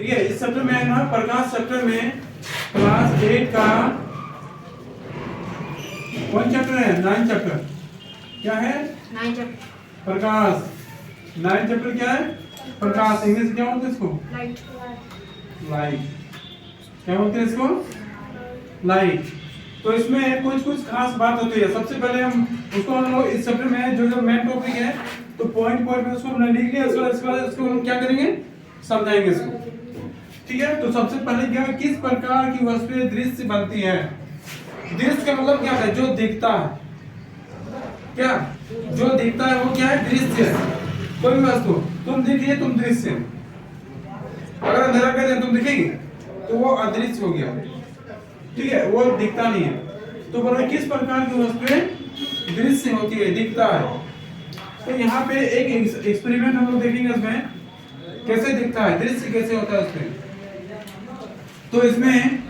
ठीक है। इस चैप्टर में है ना, प्रकाश चैप्टर में क्लास 8 का कौन चैप्टर है? 9 चैप्टर। क्या है? 9 चैप्टर प्रकाश। 9 चैप्टर क्या है? प्रकाश। इंग्लिश क्या बोलते हैं इसको? लाइट। लाइट। क्या बोलते हैं इसको? लाइट। तो इसमें कुछ खास बात होती है। सबसे पहले हम उसको हम लोग इस चैप्टर में जो मेन टॉपिक है, तो पॉइंट में उसको हमने लिख लिया। इसके बाद इसको हम क्या करेंगे? समझाएंगे इसको। ठीक है। तो सबसे पहले क्या है, किस प्रकार की वस्तुएं दृश्य बनती है? दृश्य का मतलब क्या है? जो दिखता है। क्या? जो दिखता है वो क्या है? दृश्य है। कोई भी वस्तु तुम दिखिए, तुम दृश्य। अगर अंधेरा कर दे तुम दिखेगी तो वो अदृश्य हो गया। ठीक है, वो दिखता नहीं है। तो बोलो किस प्रकार की वस्तुएं दृश्य होती है, दिखता है। तो यहाँ पे एक एक्सपेरिमेंट हम लोग देखेंगे इसमें कैसे दिखता है, दृश्य कैसे होता है उसमें। तो इसमें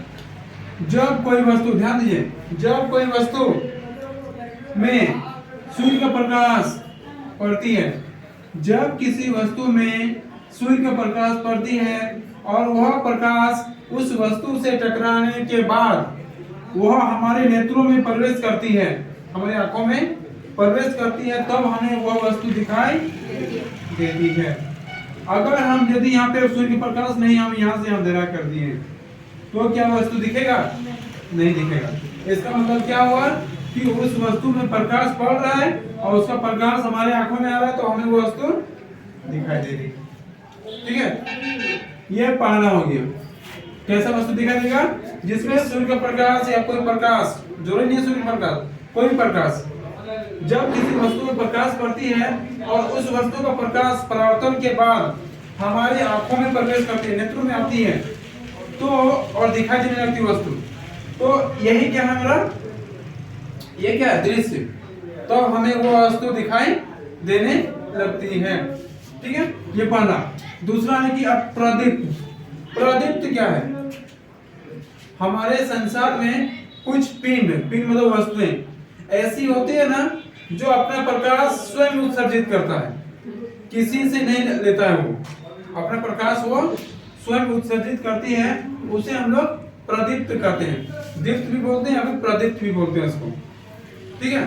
जब कोई वस्तु, ध्यान दीजिए, जब कोई वस्तु में सूर्य का प्रकाश पड़ती है, जब किसी वस्तु में सूर्य का प्रकाश पड़ती है और वह प्रकाश उस वस्तु से टकराने के बाद वह हमारे नेत्रों में प्रवेश करती है, हमारी आंखों में प्रवेश करती है, तब हमें वह वस्तु दिखाई देती है। अगर हम यदि यहाँ पे सूर्य का प्रकाश नहीं, हम यहाँ से अंधेरा कर दिए तो क्या वस्तु दिखेगा? नहीं दिखेगा। इसका मतलब क्या हुआ कि उस वस्तु में प्रकाश पड़ रहा है और उसका प्रकाश हमारे आंखों में आ रहा है, तो हमें वो वस्तु दिखाई दे रही। ठीक है, ये पहला हो गया। कैसा वस्तु दिखाई देगा? जिसमें सूर्य का प्रकाश या कोई प्रकाश, जरूरी नहीं है सूर्य प्रकाश, कोई प्रकाश, जब किसी वस्तु में प्रकाश पड़ती है और उस वस्तु का प्रकाश परावर्तन के बाद हमारी आंखों में प्रवेश करती है, नेत्रों में आती है, तो और दिखाई देने लगती वस्तु, तो यही क्या है हमारा? ये क्या है? दृश्य। तो हमें वो वस्तु दिखाई देने लगती है। ठीक है, ये पहला। दूसरा है कि अप्रदीप्त। प्रदीप्त क्या है? हमारे संसार में कुछ पिंड मतलब वस्तुएं ऐसी होती है ना, जो अपना प्रकाश स्वयं उत्सर्जित करता है, किसी से नहीं लेता है। वो अपना प्रकाश वो स्वयं उत्सर्जित करती है, उसे हम लोग प्रदीप्त कहते हैं। दीप्त भी बोलते हैं, अभी प्रदीप्त भी बोलते हैं उसको। ठीक है,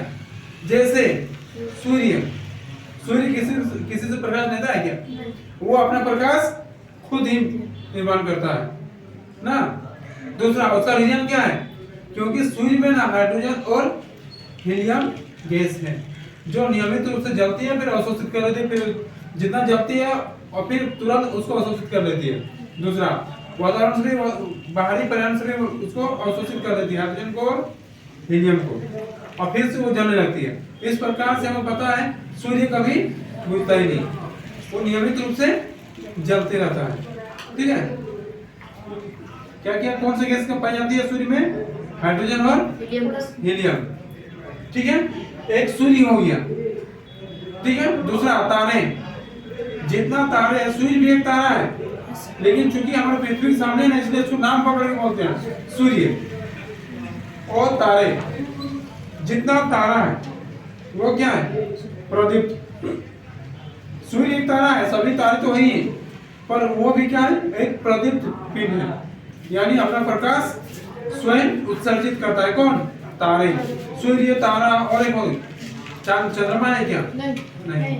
जैसे सूर्य किसी से प्रकाश लेता है क्या? वो अपना प्रकाश खुद ही निर्माण करता है ना। दूसरा, उसका रीजन क्या है? क्योंकि सूर्य में ना हाइड्रोजन और हीलियम गैस है, जो नियमित रूप से जलती है, फिर अवशोषित कर लेती है, फिर जितना जलती है और फिर तुरंत उसको अवशोषित कर लेती है। दूसरा, वातावरण से भी, बाहरी पर्यावरण से भी उसको अवशोषित कर लेती है, हाइड्रोजन को और हीलियम को, और फिर से वो जलने लगती है। इस प्रकार से हमें पता है सूर्य कभी बुझता ही नहीं, वो नियमित रूप से जलते रहता है। ठीक है, क्या क्या कौन सी गैस पाई जाती है सूर्य में? हाइड्रोजन और हीलियम। ठीक है, एक सूर्य हो गया। ठीक है, दूसरा तारे। जितना तारे, सूर्य भी एक तारा है, लेकिन चूंकि हमारे पृथ्वी के सामने है इसलिए उसको नाम पकड़ के बोलते हैं सूर्य और तारे। जितना तारा है वो क्या है? प्रदीप्त। सूर्य एक तारा है, सभी तारे तो वही है, पर वो भी क्या है? एक प्रदीप्त पिंड है, यानी अपना प्रकाश स्वयं उत्सर्जित करता है। कौन? तारे। सूर्य, तारा और एक चांद, चंद्रमा है क्या? नहीं।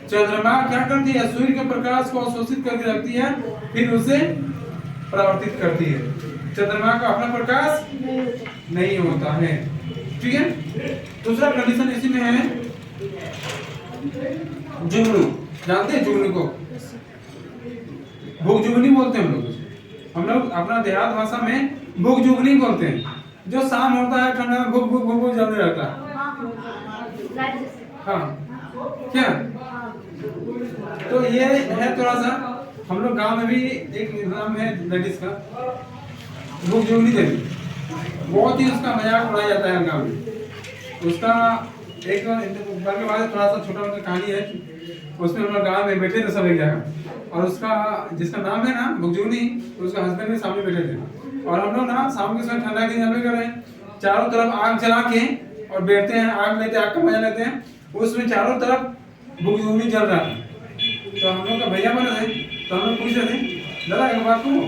चंद्रमा क्या करती है? सूर्य के प्रकाश को अवशोषित करके रखती है, फिर उसे परावर्तित करती है। चंद्रमा का अपना प्रकाश नहीं होता है। ठीक है, दूसरा कंडीशन इसी में है जुगनू। जानते हैं जुगनू को? भूख जुगनी बोलते हैं हम लोग अपना देहात भाषा में भूख जुगनी बोलते हैं। जो शाम होता है, ठंडा में भूख भूख भूख जलने लगता है। हाँ, क्या? तो ये है थोड़ा सा, हम लोग गांव में भी एक नाम है लेडीज का, भूख जुगनी देवी। बहुत ही उसका मजाक उड़ाया जाता है गांव में। उसका एक बार के बाद थोड़ा सा छोटा मोटा कहानी है, उसमें हम लोग गांव में बैठे थे सब एक जगह, और उसका जिसका नाम है ना भुगजुगनी, उसका हस्बैंड भी सामने बैठे थे, और हम लोग ना शाम के समय ठंडा के दिन कर रहे हैं, चारों तरफ आग जला के और बैठते हैं, आग लेते हैं, आग का मजा लेते हैं। उसमें चारों तरफ भुगजुगनी जल रहा है। तो हम लोग का भैया बने थे, तो हम लोग पूछ रहे थे दादा एक बात सुनो,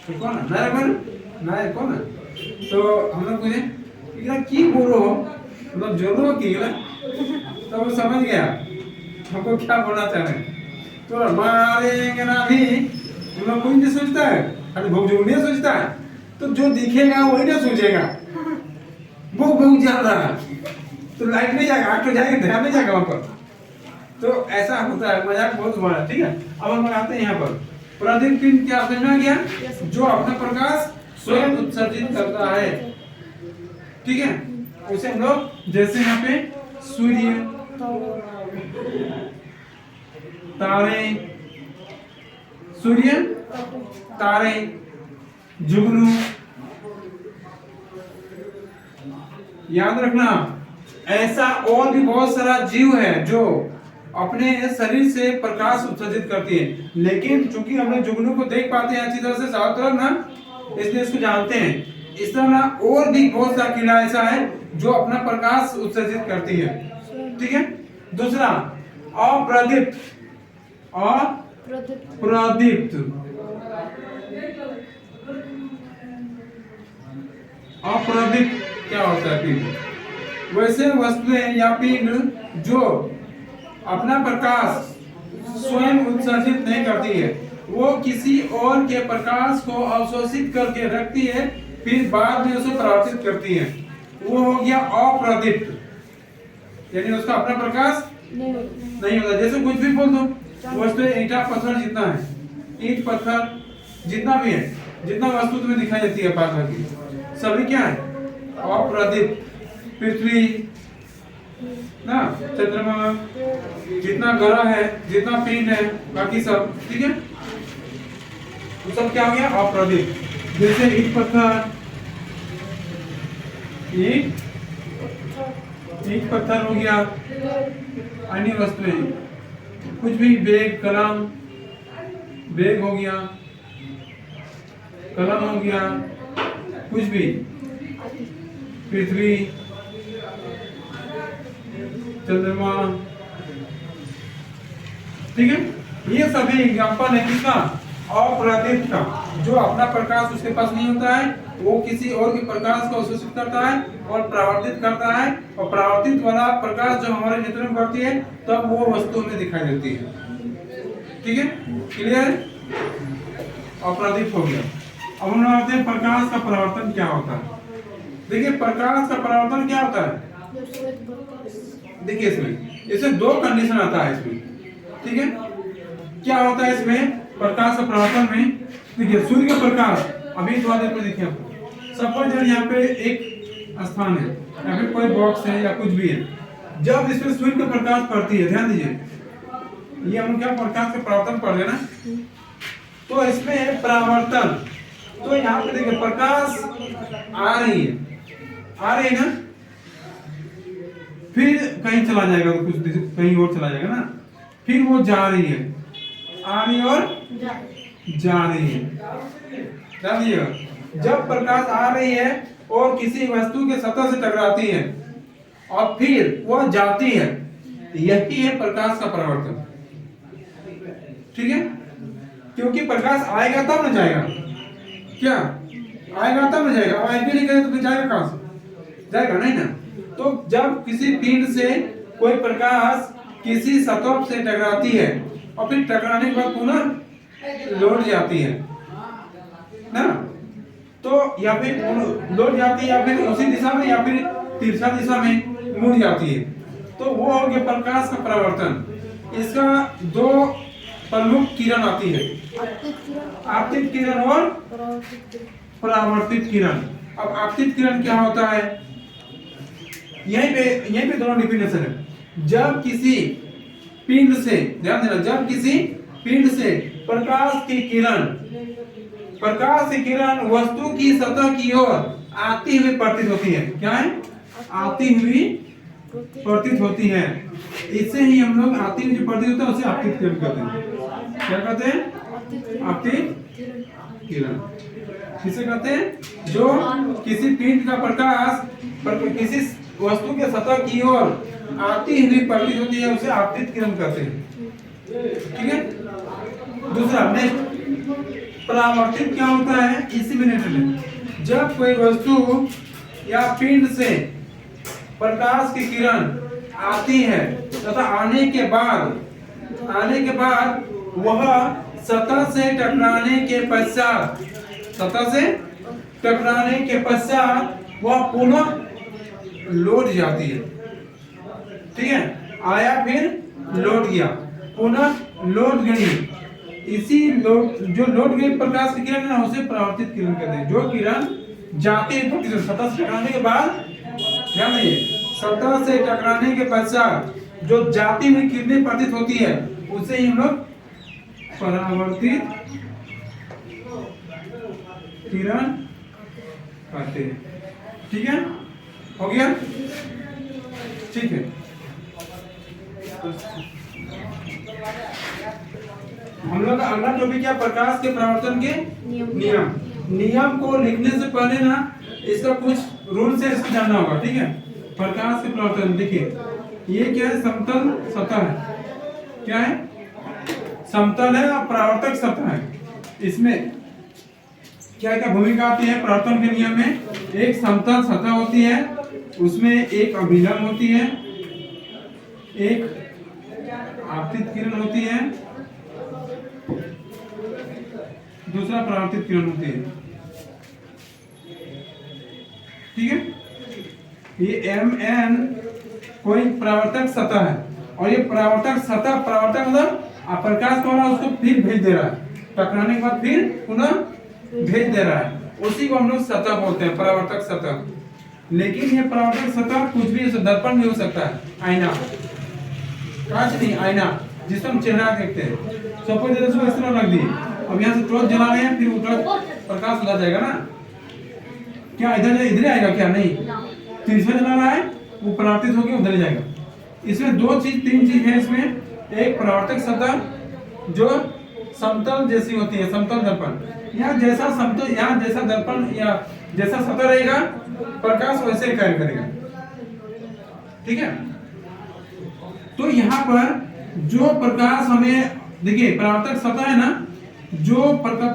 तो कौन है ना रखना ना है कौन है, तो हम लोग पूछे इधर की बोलो मतलब जोरो की ना, तो वो समझ गया हमको क्या बोलना चाह रहे हैं। तो मारेंगे ना भी हम लोग कोई नहीं सोचता है, खाली भूख जो नहीं सोचता है, तो जो दिखेगा वही ना सोचेगा, वो बहुत ज्यादा तो लाइट नहीं जाएगा, आंख तो जाएगा, ध्यान नहीं जाएगा वहां पर। तो ऐसा होता है, मजाक बहुत हुआ है, ठीक है। अब हम आते हैं यहाँ पर प्रदीप पिंड क्या समझ में आ गया, जो अपना प्रकाश स्वयं उत्सर्जित करता है, ठीक है। उसे हम लोग जैसे यहाँ पे सूर्य, तारे, सूर्य, तारे, जुगनू, याद रखना ऐसा और भी बहुत सारा जीव है जो अपने शरीर से प्रकाश उत्सर्जित करती है, लेकिन चूंकि हम लोग जुगनू को देख पाते हैं अच्छी तरह से चारों तरफ ना, इसलिए इसको जानते हैं। इस तरह ना और भी बहुत सारा कीड़ा ऐसा है जो अपना प्रकाश उत्सर्जित करती है, ठीक है। दूसरा अप्रदीप्त, अप्रदीप्त, अप्रदीप्त क्या होता है पिंड, वैसे वस्तुएं या पिंड जो अपना प्रकाश स्वयं उत्सर्जित नहीं करती है, वो किसी और के प्रकाश को अवशोषित करके रखती है, फिर बाद में उसे परावर्तित करती है, वो हो गया अप्रदीप्त, यानी उसका अपना प्रकाश नहीं होता। जैसे कुछ भी बोल दो, वस्तु ईंटा पत्थर जितना है, ईंट पत्थर जितना भी है, जितना वस्तु तुम्हें दिखाई देती है पास की, सभी क्या है अप्रदीप्त। पृथ्वी ना, चंद्रमा, जितना ग्रह है, जितना पिंड है, बाकी सब, ठीक है, तो सब क्या हो गया अप्रदीप्त। जैसे ईंट पत्थर, ईंट पत्थर हो गया, अन्य वस्तुएं कुछ भी, बैग कलम, बैग हो गया, कलम हो गया, कुछ भी, पृथ्वी, चंद्रमा, ठीक है। ये सभी एग्जाम्पल है किसका अप्रदीप्त का, जो अपना प्रकाश उसके पास नहीं होता है, वो किसी और के प्रकाश को अवशोषित करता है और परावर्तित करता है, और परावर्तित वाला प्रकाश जो हमारे नेत्र में पड़ती है तब वो वस्तु में दिखाई देती है, ठीक है, क्लियर। अप्रदीप्त हो गया। अब हम आते हैं प्रकाश का परावर्तन क्या होता है। देखिए प्रकाश का परावर्तन क्या होता है, देखिए इसमें दो कंडीशन आता है इसमें, ठीक है। क्या होता है इसमें प्रकाश का परावर्तन में, देखिए सूर्य का प्रकाश, अभी थोड़ा देर में देखिए आपको, सपोज यहाँ पे एक स्थान है, या फिर कोई बॉक्स है या कुछ भी है, जब इसमें सूर्य का प्रकाश पड़ती है, ध्यान दीजिए, ये हम क्या प्रकाश का परावर्तन पढ़ रहे हैं ना, तो इसमें परावर्तन, तो यहाँ पे देखिए प्रकाश आ रही है ना, फिर कहीं चला जाएगा, तो कुछ कहीं और चला जाएगा ना, फिर वो जा रही है, आ रही और जा रही है, ध्यान दीजिएगा। जब प्रकाश आ रही है और किसी वस्तु के सतह से टकराती है और फिर वो जाती है, यही है प्रकाश का परावर्तन, ठीक है। क्योंकि प्रकाश आएगा तब न जाएगा, क्या आएगा तब न जाएगा, आए भी नहीं करे तो फिर जाएगा कहां से, जाएगा नहीं ना। तो जब किसी पिंड से कोई प्रकाश किसी सतह से टकराती है और फिर टकराने के बाद पुनः लौट जाती है ना, तो या फिर लौट जाती है या फिर उसी दिशा में या फिर तिरछा दिशा में मुड़ जाती है, तो वो हो गया प्रकाश का परावर्तन। इसका दो प्रमुख किरण आती है, आपतित किरण और परावर्तित किरण। अब आपतित किरण क्या होता है, यहीं पे दोनों डिफिनेशन है। जब किसी पिंड से, ध्यान देना, जब किसी पिंड से प्रकाश की किरण वस्तु की सतह की ओर आती हुई प्रतीत होती है, क्या है आती हुई प्रतीत होती है, इससे ही हम लोग आती हुई जो प्रतीत होता है उसे आपतित किरण कहते हैं। क्या कहते हैं, आपतित किरण। किसे कहते हैं, जो किसी पिंड का प्रकाश किसी वस्तु के सतह की ओर आती हुई प्रतीत होती है, उसे आपतित किरण कहते हैं, ठीक है। दूसरा नेक्स्ट परावर्तित क्या होता है, इसी में रिलेटेड। जब कोई वस्तु या पिंड से प्रकाश की किरण आती है तथा आने के बाद वह सतह से टकराने के पश्चात वह पुनः लौट जाती है। ठीक है, आया फिर लौट गया, पुनः लौट गई। इसी जो लौट गई प्रकाश की किरण है ना, उसे परावर्तित किरण कहते हैं। जो किरण जाती है सतह से टकराने के बाद, ध्यान दीजिए, सतह से टकराने के पश्चात जो जाती हुई किरणें प्रतीत होती है उसे ही हम लोग परावर्तित किरण कहते हैं। ठीक है, हो गया? ठीक है, हम लोग का अगला टॉपिक क्या, प्रकाश के परावर्तन के नियम को लिखने से पहले ना इसका कुछ रूल से इसको जानना होगा। ठीक है, प्रकाश के परावर्तन, देखिए ये क्या है, समतल सतह है। क्या है? समतल है और परावर्तक सतह है। इसमें क्या क्या भूमिका आती है परावर्तन के नियम में? एक समतल सतह होती है, उसमें एक अभिलंब होती है, एक आपतित किरण होती है, दूसरा परावर्तित किरण होती है। ठीक है, ये MN कोई परावर्तक सतह है और ये परावर्तक सतह, परावर्तक मतलब प्रकाश को उसको फिर भेज दे रहा है, टकराने के बाद फिर पुनः भेज दे रहा है, उसी को हम लोग सतह बोलते हैं, परावर्तक सतह। लेकिन ये परावर्तक सतह कुछ भी, दर्पण भी हो सकता है, आईना, कांच नहीं, आईना जिसको हम चेहरा देखते हैं। सपोज इसको इस तरह रख दी, अब यहाँ से टॉर्च जला रहे हैं, फिर वो प्रकाश उधर जाएगा ना, क्या इधर इधर आएगा? क्या नहीं, तीसरा जला रहा है वो परावर्तित होकर उधर जाएगा। इसमें तीन चीज है इसमें। एक परावर्तक सतह जो समतल जैसी होती है, समतल दर्पण, यहाँ जैसा समतल, यहाँ जैसा दर्पण या जैसा सतह रहेगा प्रकाश वैसे कार्य करेगा। ठीक है, तो यहाँ पर जो प्रकाश हमें, देखिए परावर्तक सतह है ना, जो प्रकाश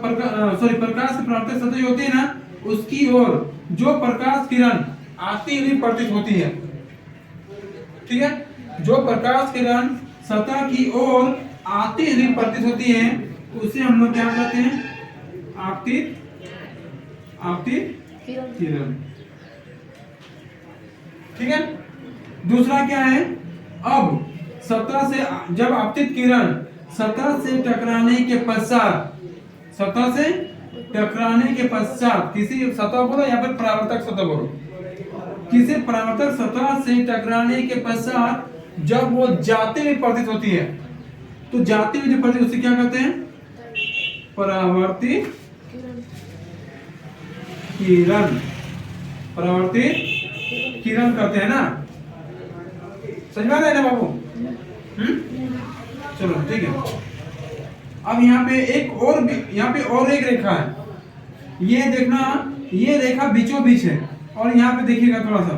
की परावर्तक सतह जो होती है ना, उसकी ओर जो प्रकाश किरण आती हुई प्रतीत होती है। ठीक है, जो प्रकाश किरण सतह की ओर आती हुई प्रतीत होती है उसे हम लोग क्या कहते हैं? आपतित किरण। ठीक है, दूसरा क्या है, अब सतह से जब आपतित किरण सतह से टकराने के पश्चात किसी सतह बोलो या फिर परावर्तक सतह बोलो, किसी परावर्तक सतह से टकराने के पश्चात जब वो जाते हुए प्रतीत होती है, तो जाते हुए जो प्रतीत, उसे क्या कहते हैं? परावर्तित किरण। परावर्तित किरण कहते हैं ना, समझ में आ रहा है ना बाबू? चलो ठीक है। अब यहाँ पे एक रेखा है, ये देखना, ये रेखा बीचों बीच है, और यहाँ पे देखिएगा थोड़ा सा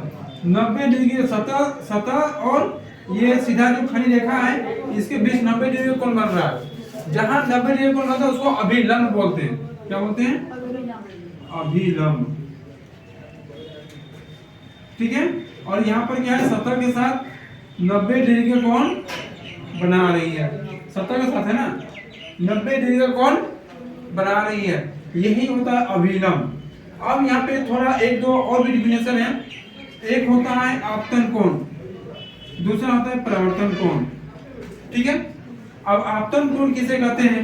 90 डिग्री सतह और ये सीधा जो खड़ी रेखा है, इसके बीच 90 डिग्री कोण बन रहा है। जहां 90 डिग्री कोण बनता है उसको अभिलंब बोलते हैं। क्या बोलते हैं? अभिलंब। ठीक है, और यहाँ पर क्या है, सतह के साथ 90 डिग्री का कोण बना रही है, सतह के साथ है ना, 90 डिग्री का कोण बना रही है, यही होता है अभिलंब। अब यहाँ पे थोड़ा एक दो और भी डिफिनेशन है। एक होता है आपतन कोण, दूसरा होता है परावर्तन कोण। ठीक है, अब आपतन कोण किसे कहते हैं?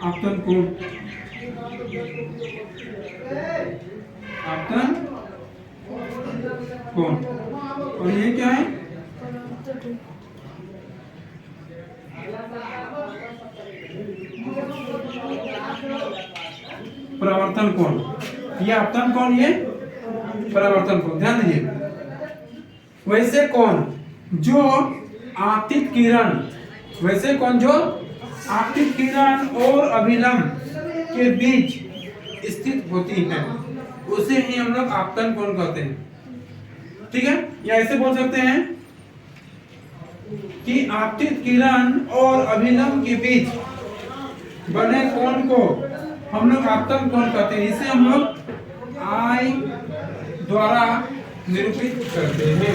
आपतन कोण, आपतन कोण, और ये क्या है? परावर्तन कोण। ये आपतन कोण, ये परावर्तन कोण। ध्यान दीजिए, वैसे कोण जो आपतित किरण और अभिलंब के बीच स्थित होती है, उसे ही हम लोग आपतन कोण कहते हैं। ठीक है, या ऐसे बोल सकते हैं कि आपतित किरण और अभिलंब के बीच बने कोण को हम लोग आपतन कोण कहते हैं। इसे हम लोग I द्वारा निरूपित करते हैं।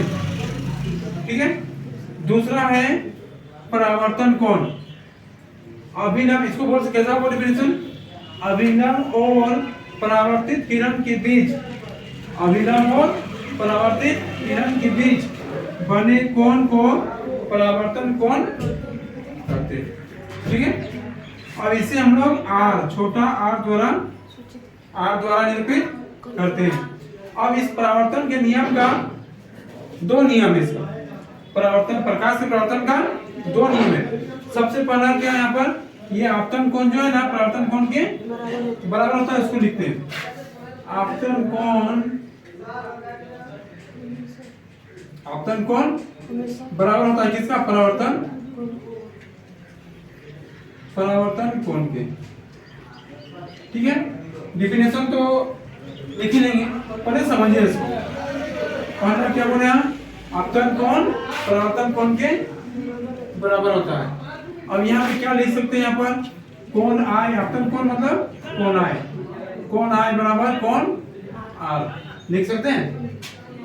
ठीक है। दूसरा है परावर्तन कोण। अभिलंब, इसको बोल सकते कैसा डेफिनेशन, अभिलंब और परावर्तित किरण के बीच, अभिलंब और परावर्तित किरण के बीच बने कोण को परावर्तन कोण कहते हैं। ठीक है। और इसे हम लोग R, छोटा r द्वारा निरूपित करते हैं। अब इस परावर्तन के नियम का दो नियम है। इसका परावर्तन, प्रकाश के परावर्तन का दो नियम है। सबसे पहला क्या है, यहाँ पर ये आपतन कोण जो है ना परावर्तन कोण के बराबर होता है, इसको लिखते हैं। आपतन कोण बराबर होता है किसका, परावर्तन कोण के। ठीक है। डिफिनेशन तो लिख ही लेंगे, पहले समझिए इसको। पहला क्या बोले हम, आपतन कोण परावर्तन कोण के बराबर होता है। अब यहाँ पे क्या लिख सकते हैं, यहाँ पर कोण I, आपतन कोण मतलब कोण I बराबर कोण R लिख सकते हैं।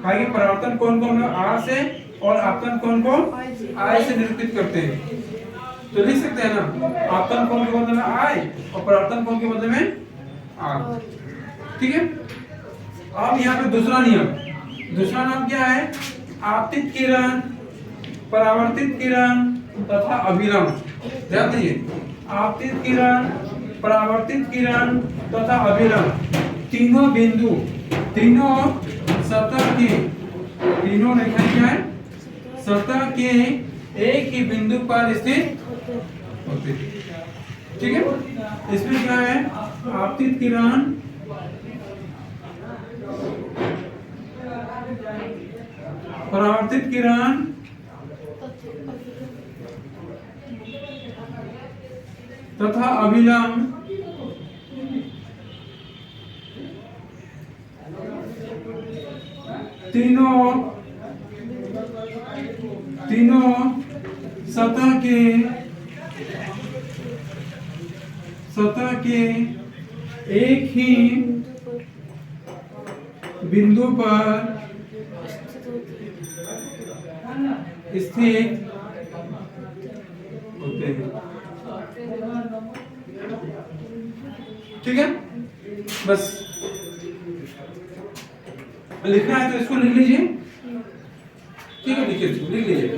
आगे परावर्तन कोण को हम लोग R से और आपतन कोण को I से निरूपित करते हैं, तो लिख सकते हैं ना, आपतन कोण के बदले में I और परावर्तन कोण के बदले में R। ठीक है। अब यहाँ पे दूसरा नाम क्या है, आपतित किरण, परावर्तित किरण तथा अभिलंब। ध्यान दीजिए, आपतित किरण, परावर्तित किरण तथा अभिलंब, तीनों बिंदु, तीनों सतह के, तीनों रेखा क्या है, सतह के एक ही बिंदु पर स्थित होते हैं। ठीक है। इसमें क्या है, आपतित किरण, परावर्तित किरण तथा अभिलंब तीनों सतह के एक ही बिंदु पर स्थित होते हैं। ठीक है। बस लिखना है तो इसको लिख लीजिए। ठीक है, लिखिए, इसको लिख लीजिए।